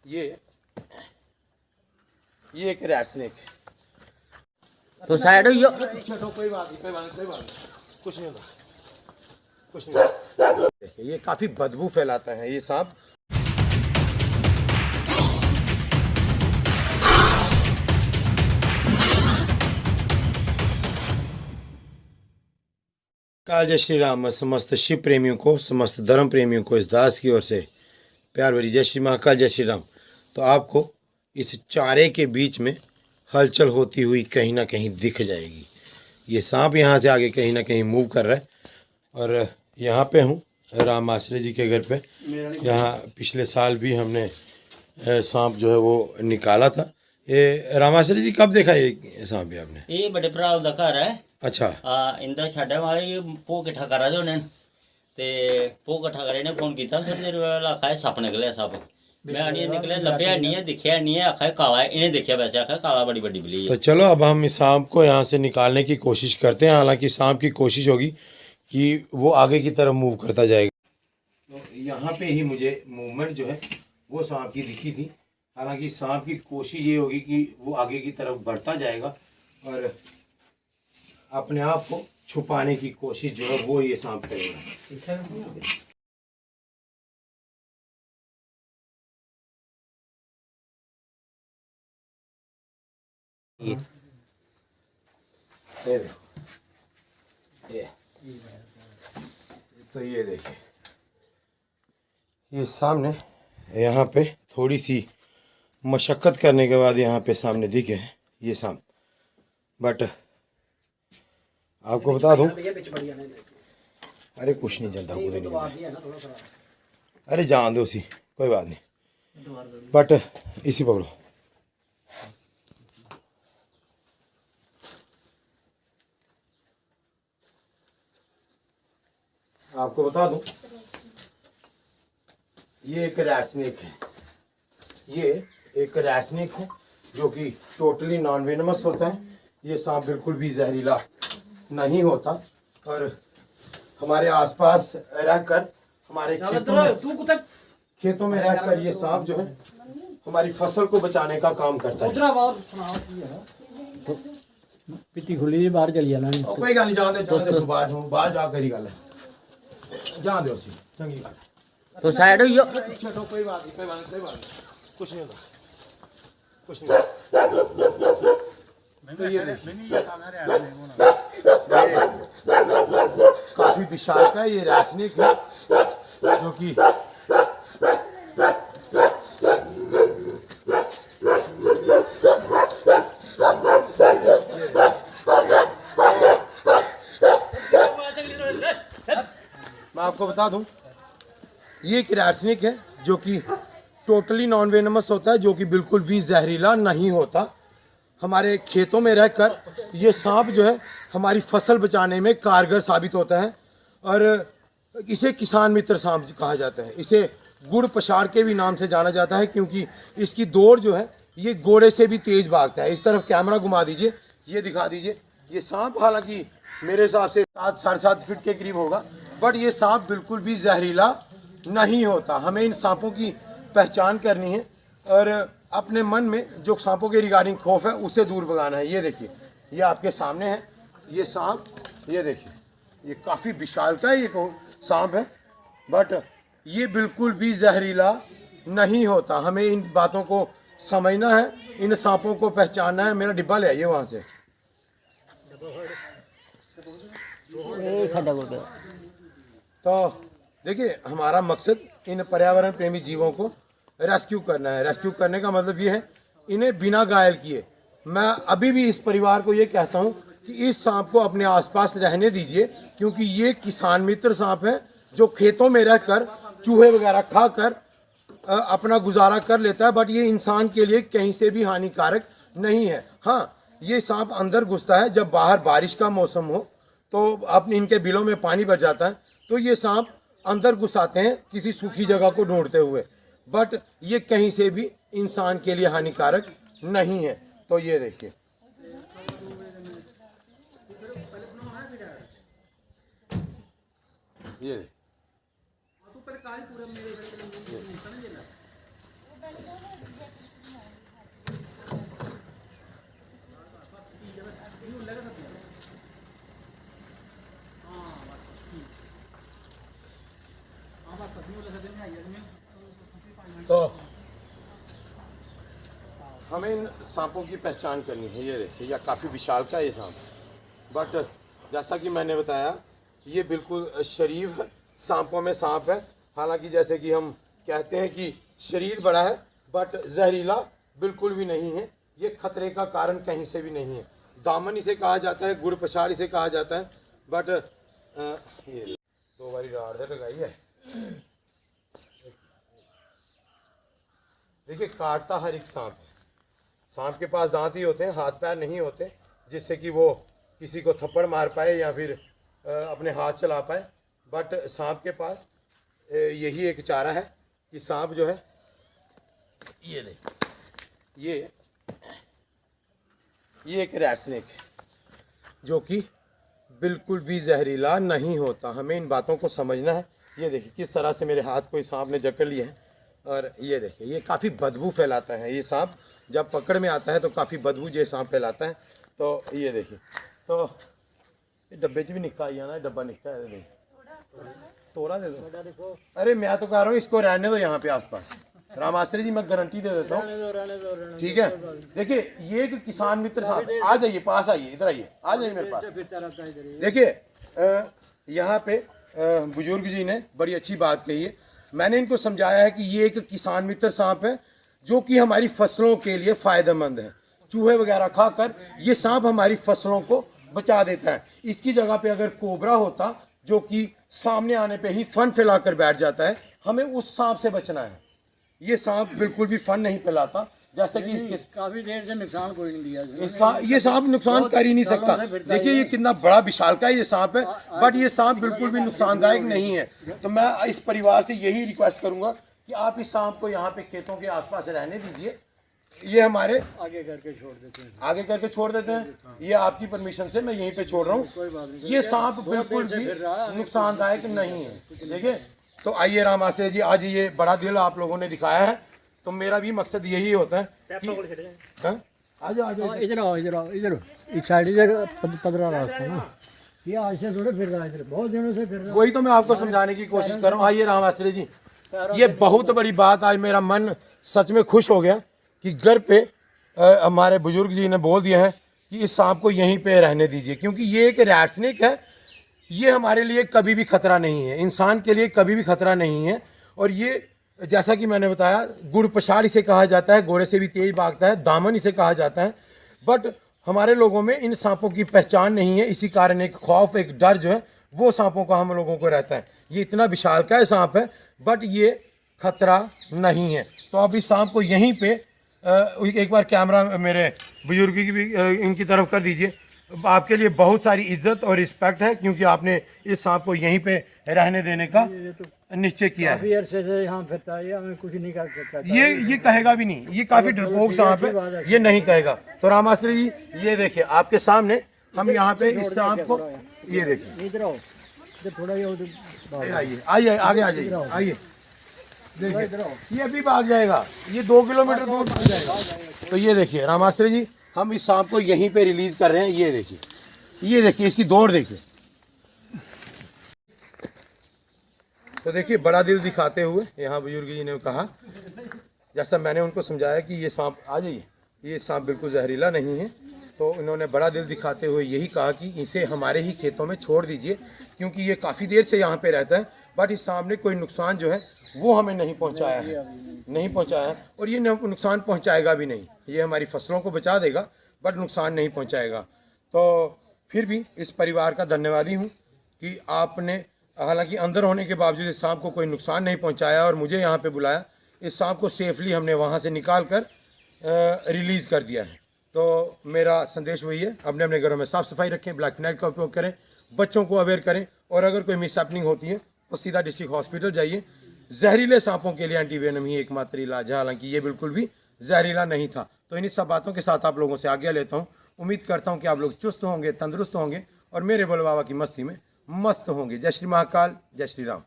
ये एक rat snake है। तो साइड हो छोड़ो, कोई बात नहीं, कुछ नहीं होता, कुछ नहीं होता। देखिए ये काफी बदबू फैलाता है ये सांप। काल जय श्री राम। समस्त शिव प्रेमियों को, समस्त धर्म प्रेमियों को इस दास की ओर से प्यार भरी जय श्री महाकाल जय श्री राम। तो आपको इस चारे के बीच में हलचल होती हुई कहीं ना कहीं दिख जाएगी। ये सांप यहाँ से आगे कहीं ना कहीं मूव कर रहा है। और यहाँ पे हूँ राम आश्रय जी के घर पे। यहाँ पिछले साल भी हमने सांप जो है वो निकाला था। ये राम आश्रय जी कब देखा ये सांप? आपने? ये बड़े भरा का घर है। अच्छा। इंदा छाड़े वाले भो किट्ठा करा दे उन्हें ते भो किट्ठा करे ने फोन किया थोड़ी देर वाला आखा सप निकले सप। मैं आनी निकले लभ्या नहीं है, दिखया नहीं है, आखा काला है। इन्हें देखा वैसे आखा काला बड़ी बड़ी बिल्ली है। तो चलो अब हम इस सांप को यहाँ से निकालने की कोशिश करते हैं। हालांकि सांप की कोशिश होगी कि वो आगे की तरफ मूव करता जाएगा। तो यहाँ पे ही मुझे मूवमेंट जो है वो सांप की दिखी थी। हालांकि सांप की कोशिश ये होगी कि वो आगे की तरफ बढ़ता जाएगा और अपने आप को छुपाने की कोशिश जो है वो ये सांप करेगा। ये देखो, ये तो ये देखिए ये सामने यहाँ पे थोड़ी सी मशक्क़त करने के बाद यहाँ पे सामने दिखे ये सांप। बट आपको बता दूं, अरे कुछ नहीं चलता, कूदे नहीं, अरे जान दो उसी, कोई बात नहीं। बट इसी पकड़ो। आपको बता दूं ये एक रैट स्नेक है। ये एक रैट स्नेक है जो कि टोटली नॉन वेनमस होता है। ये सांप बिल्कुल भी जहरीला नहीं होता और हमारे आसपास रहकर, हमारे खेतों में रहकर ये सांप जो है हमारी फसल को बचाने का काम करता है। पिट्टी खुली बाहर चली जाना। कोई गल नहीं, जान दे बाहर जाकर ही गल है, जान दो चंगी गल। तो साइड हो छोड़ो, कोई बात नहीं, कुछ नहीं होता, कुछ नहीं। तो ये काफी विशाल का ये रैट स्नेक है जो कि मैं आपको बता दूं ये एक रैट स्नेक है जो कि टोटली नॉन वेनमस होता है, जो कि बिल्कुल भी जहरीला नहीं होता। हमारे खेतों में रहकर ये सांप जो है हमारी फसल बचाने में कारगर साबित होता है और इसे किसान मित्र सांप कहा जाता है। इसे गुड़ पछाड़ के भी नाम से जाना जाता है क्योंकि इसकी दौड़ जो है ये घोड़े से भी तेज भागता है। इस तरफ कैमरा घुमा दीजिए, ये दिखा दीजिए। ये सांप हालांकि मेरे हिसाब से 7-7.5 फीट के करीब होगा, बट ये सांप बिल्कुल भी जहरीला नहीं होता। हमें इन सांपों की पहचान करनी है और अपने मन में जो सांपों के रिगार्डिंग खौफ है उसे दूर भगाना है। ये देखिए, ये आपके सामने है ये सांप, ये देखिए ये काफ़ी विशाल का ये सांप है, बट ये बिल्कुल भी जहरीला नहीं होता। हमें इन बातों को समझना है, इन सांपों को पहचानना है। मेरा डिब्बा ले आइए वहाँ से। तो देखिए हमारा मकसद इन पर्यावरण प्रेमी जीवों को रेस्क्यू करना है। रेस्क्यू करने का मतलब ये है इन्हें बिना घायल किए। मैं अभी भी इस परिवार को ये कहता हूँ कि इस सांप को अपने आसपास रहने दीजिए क्योंकि ये किसान मित्र सांप है जो खेतों में रहकर चूहे वगैरह खाकर अपना गुजारा कर लेता है, बट ये इंसान के लिए कहीं से भी हानिकारक नहीं है। हाँ, ये सांप अंदर घुसता है जब बाहर बारिश का मौसम हो तो अपने इनके बिलों में पानी भर जाता है तो ये सांप अंदर घुस आते हैं किसी सूखी जगह को ढूंढते हुए, बट ये कहीं से भी इंसान के लिए हानिकारक नहीं है। तो ये देखिए ये तो हमें इन सांपों की पहचान करनी है। ये देखिए, यह काफ़ी विशाल का ये सांप, बट जैसा कि मैंने बताया ये बिल्कुल शरीफ है, सांपों में सांप है। हालांकि जैसे कि हम कहते हैं कि शरीर बड़ा है बट जहरीला बिल्कुल भी नहीं है। ये खतरे का कारण कहीं से भी नहीं है। दामन इसे कहा जाता है, गुड़ पछाड़ इसे कहा जाता है, बट ये 2 बारी राड़ से लगाई है। देखिए, काटता हर एक सांप है। सांप के पास दांत ही होते हैं, हाथ पैर नहीं होते जिससे कि वो किसी को थप्पड़ मार पाए या फिर अपने हाथ चला पाए। बट सांप के पास यही एक चारा है कि सांप जो है, ये देखिए, ये एक रैट स्नेक है जो कि बिल्कुल भी जहरीला नहीं होता। हमें इन बातों को समझना है। ये देखिए किस तरह से मेरे हाथ को इस सांप ने जकड़ लिया है, और ये देखिए ये काफ़ी बदबू फैलाता है। ये सांप जब पकड़ में आता है तो काफ़ी बदबू जो सांप फैलाता है। तो ये देखिए, तो ये डब्बे च भी निक्का आई ना, डब्बा निक्का है, नहीं तोड़ा दे दो। अरे मैं तो कह रहा हूँ इसको रहने दो यहाँ पे आसपास। रामाश्री जी मैं गारंटी दे देता हूँ, ठीक है। देखिए ये एक किसान मित्र साहब, आ जाइए पास, आइए इधर, आइए आ जाइए मेरे पास। देखिए यहाँ पे बुजुर्ग जी ने बड़ी अच्छी बात कही है। मैंने इनको समझाया है कि ये एक किसान मित्र सांप है जो कि हमारी फसलों के लिए फायदेमंद है। चूहे वगैरह खाकर ये सांप हमारी फसलों को बचा देता है। इसकी जगह पे अगर कोबरा होता जो कि सामने आने पे ही फन फैलाकर बैठ जाता है, हमें उस सांप से बचना है। ये सांप बिल्कुल भी फन नहीं फैलाता, जैसे कि इसके काफी देर से नुकसान कोई नहीं दिया। ये सांप नुकसान कर ही नहीं सकता। देखिए ये कितना बड़ा विशाल का ये सांप है, बट ये सांप बिल्कुल भी नुकसानदायक नहीं है। तो मैं इस परिवार से यही रिक्वेस्ट करूंगा कि आप इस सांप को यहाँ पे खेतों के आसपास रहने दीजिए। ये हमारे आगे करके छोड़ देते हैं, आगे करके छोड़ देते हैं। ये आपकी परमिशन से मैं यहीं पे छोड़ रहा हूँ। ये सांप बिल्कुल भी नुकसानदायक नहीं है। देखिए, तो आइए राम आश्रय जी, आज ये बड़ा दिल आप लोगों ने दिखाया है, तो मेरा भी मकसद यही होता है कि आ जाओ इधर आओ, इधर आओ, इधर इस साइड इधर पदरा रास्ता ना, ये आज से थोड़े फिर रहा है, इधर बहुत दिनों से फिर रहा। वही तो मैं आपको समझाने की कोशिश कर रहा हूँ। आइए राम आश्रय जी, ये बहुत बड़ी बात, आज मेरा मन सच में खुश हो गया कि घर पे हमारे बुजुर्ग जी ने बोल दिया है कि इस सांप को यहीं पे रहने दीजिए, क्योंकि ये एक रैट स्नेक है। ये हमारे लिए कभी भी खतरा नहीं है, इंसान के लिए कभी भी खतरा नहीं है। और ये जैसा कि मैंने बताया, गुड़ पछाड़ इसे कहा जाता है, घोड़े से भी तेज भागता है, दामन इसे कहा जाता है। बट हमारे लोगों में इन सांपों की पहचान नहीं है, इसी कारण एक खौफ, एक डर जो है वो सांपों का हम लोगों को रहता है। ये इतना विशालकाय सांप है बट ये खतरा नहीं है। तो अब इस सांप को यहीं पे एक बार कैमरा मेरे बुजुर्ग की भी इनकी तरफ कर दीजिए। आपके लिए बहुत सारी इज्जत और रिस्पेक्ट है, क्योंकि आपने इस सांप को यहीं पे रहने देने का निश्चय किया है। काफी अरसे से यहाँ फिरता है, हमें कुछ नहीं कर सकता। ये कहेगा भी नहीं, ये काफी डरपोक सांप है, ये नहीं कहेगा। तो रामाश्री जी ये देखिए आपके सामने हम यहाँ पे इस सांप को, ये देखिए, इधर आओ, इधर थोड़ा ये आइए आइए आगे आ जाइए, आइए देखिए ये अभी भाग जाएगा, ये 2 किलोमीटर दूर भाग जाएगा। तो ये देखिए रामाश्री जी, हम इस सांप को यहीं पे रिलीज कर रहे हैं। ये देखिए, ये देखिए इसकी दौड़ देखिए। तो देखिए बड़ा दिल दिखाते हुए यहाँ बुजुर्ग जी ने कहा, जैसा मैंने उनको समझाया कि ये सांप, आ जाइए, ये सांप बिल्कुल जहरीला नहीं है। तो इन्होंने बड़ा दिल दिखाते हुए यही कहा कि इसे हमारे ही खेतों में छोड़ दीजिए, क्योंकि ये काफ़ी देर से यहाँ पे रहता है, बट इस सांप ने कोई नुकसान जो है वो हमें नहीं पहुँचाया है, नहीं पहुँचाया है, और ये नुकसान पहुँचाएगा भी नहीं। ये हमारी फसलों को बचा देगा बट नुकसान नहीं पहुँचाएगा। तो फिर भी इस परिवार का धन्यवादी हूँ कि आपने, हालांकि अंदर होने के बावजूद इस सांप को कोई नुकसान नहीं पहुँचाया और मुझे यहाँ पे बुलाया। इस सांप को सेफली हमने वहाँ से निकाल कर रिलीज़ कर दिया है। तो मेरा संदेश वही है, अपने अपने घरों में साफ़ सफाई रखें, ब्लैक नाइट का उपयोग करें, बच्चों को अवेयर करें, और अगर कोई मिसहैपनिंग होती है तो सीधा डिस्ट्रिक्ट हॉस्पिटल जाइए। जहरीले सांपों के लिए एंटीवेनम ही एकमात्र इलाज है, हालांकि ये बिल्कुल भी जहरीला नहीं था। तो इन सब बातों के साथ आप लोगों से आज्ञा लेता हूँ। उम्मीद करता हूँ कि आप लोग चुस्त होंगे, तंदुरुस्त होंगे और मेरे बोले बाबा की मस्ती में मस्त होंगे। जय श्री महाकाल, जय श्री राम।